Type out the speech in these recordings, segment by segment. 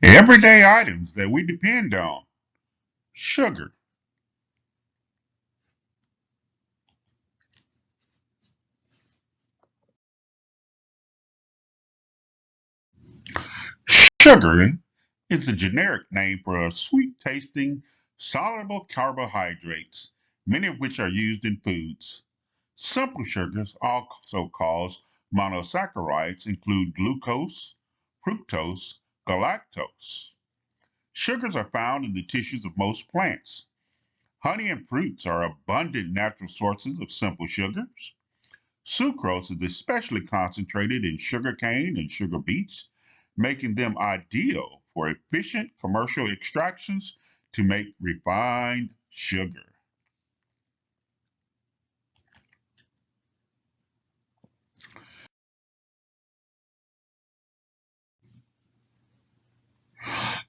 Everyday items that we depend on. Sugar. Sugar is a generic name for sweet tasting, soluble carbohydrates, many of which are used in foods. Simple sugars, also called monosaccharides, include glucose, fructose, galactose. Sugars are found in the tissues of most plants. Honey and fruits are abundant natural sources of simple sugars. Sucrose is especially concentrated in sugarcane and sugar beets, making them ideal for efficient commercial extractions to make refined sugar.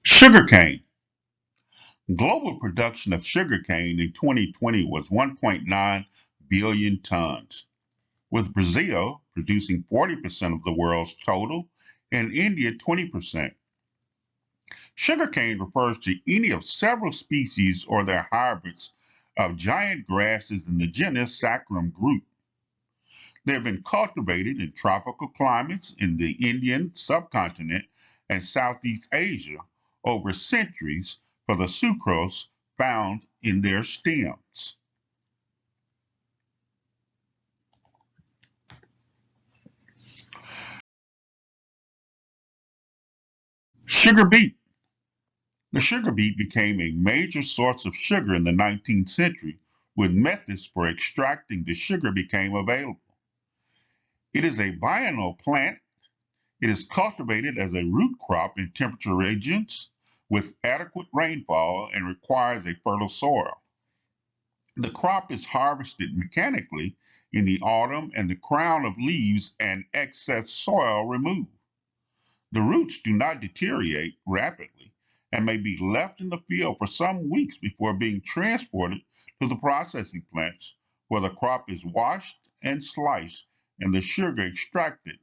Sugarcane. Global production of sugarcane in 2020 was 1.9 billion tons, with Brazil producing 40% of the world's total and India 20%. Sugarcane refers to any of several species or their hybrids of giant grasses in the genus Saccharum group. They have been cultivated in tropical climates in the Indian subcontinent and Southeast Asia over centuries for the sucrose found in their stems. Sugar beet. The sugar beet became a major source of sugar in the 19th century when methods for extracting the sugar became available. It is a biennial plant. It is cultivated as a root crop in temperature regions with adequate rainfall and requires a fertile soil. The crop is harvested mechanically in the autumn and the crown of leaves and excess soil removed. The roots do not deteriorate rapidly and may be left in the field for some weeks before being transported to the processing plants where the crop is washed and sliced and the sugar extracted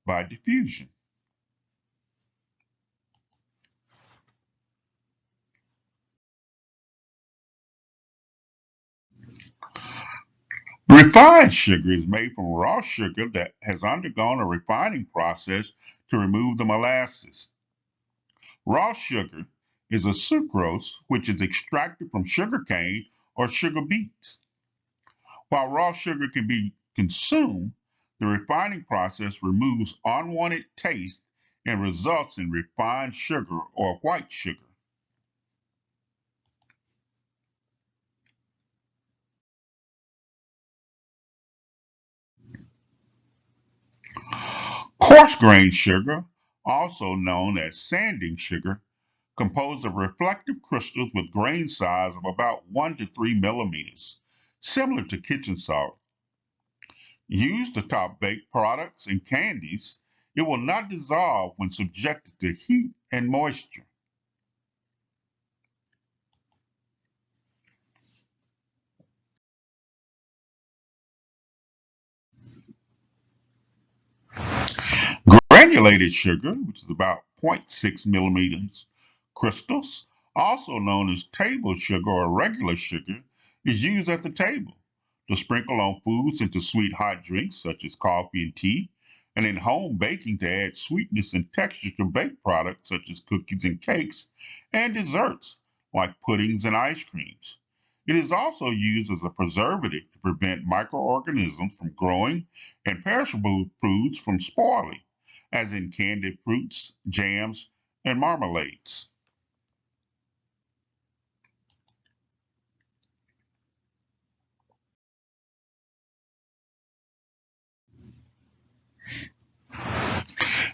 by diffusion. Refined sugar is made from raw sugar that has undergone a refining process to remove the molasses. Raw sugar is a sucrose which is extracted from sugarcane or sugar beets. While raw sugar can be consumed, the refining process removes unwanted taste and results in refined sugar or white sugar. Coarse grain sugar, also known as sanding sugar, composed of reflective crystals with grain size of about 1 to 3 millimeters, similar to kitchen salt. Used to top baked products and candies, it will not dissolve when subjected to heat and moisture. Granulated sugar, which is about zero point 0.6 millimeters crystals, also known as table sugar or regular sugar, is used at the table to sprinkle on foods and to sweet hot drinks such as coffee and tea, and in home baking to add sweetness and texture to baked products such as cookies and cakes, and desserts like puddings and ice creams. It is also used as a preservative to prevent microorganisms from growing and perishable foods from spoiling, as in candied fruits, jams, and marmalades.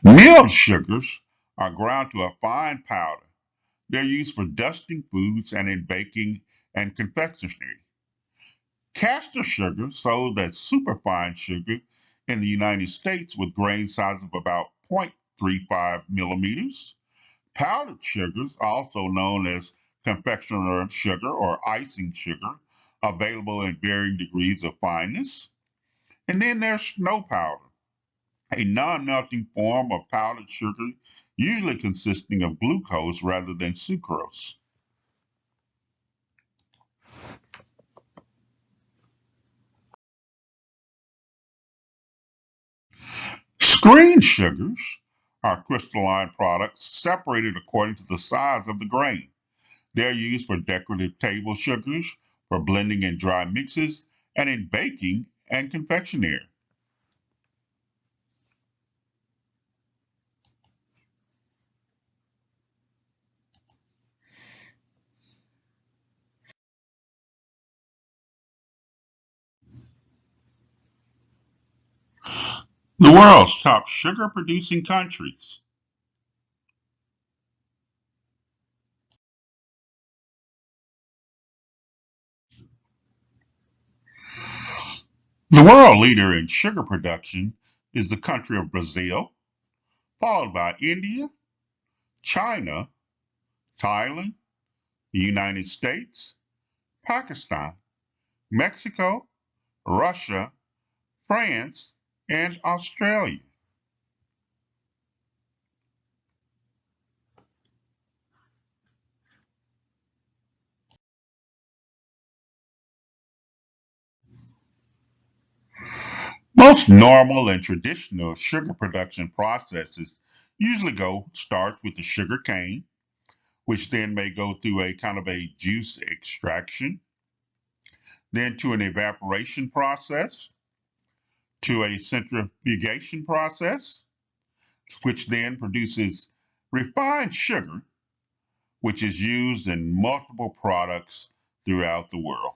Milled sugars are ground to a fine powder. They're used for dusting foods and in baking and confectionery. Castor sugar, sold as superfine sugar in the United States with grain size of about 0.35 millimeters. Powdered sugars, also known as confectioner sugar or icing sugar, available in varying degrees of fineness. And then there's snow powder. a non-melting form of powdered sugar, usually consisting of glucose rather than sucrose. Screen sugars are crystalline products separated according to the size of the grain. They are used for decorative table sugars, for blending in dry mixes, and in baking and confectionery. The world's top sugar producing countries. The world leader in sugar production is the country of Brazil, followed by India, China, Thailand, the United States, Pakistan, Mexico, Russia, France, and Australia. Most normal and traditional sugar production processes usually starts with the sugar cane, which then may go through a kind of a juice extraction, then to an evaporation process, to a centrifugation process, which then produces refined sugar, which is used in multiple products throughout the world.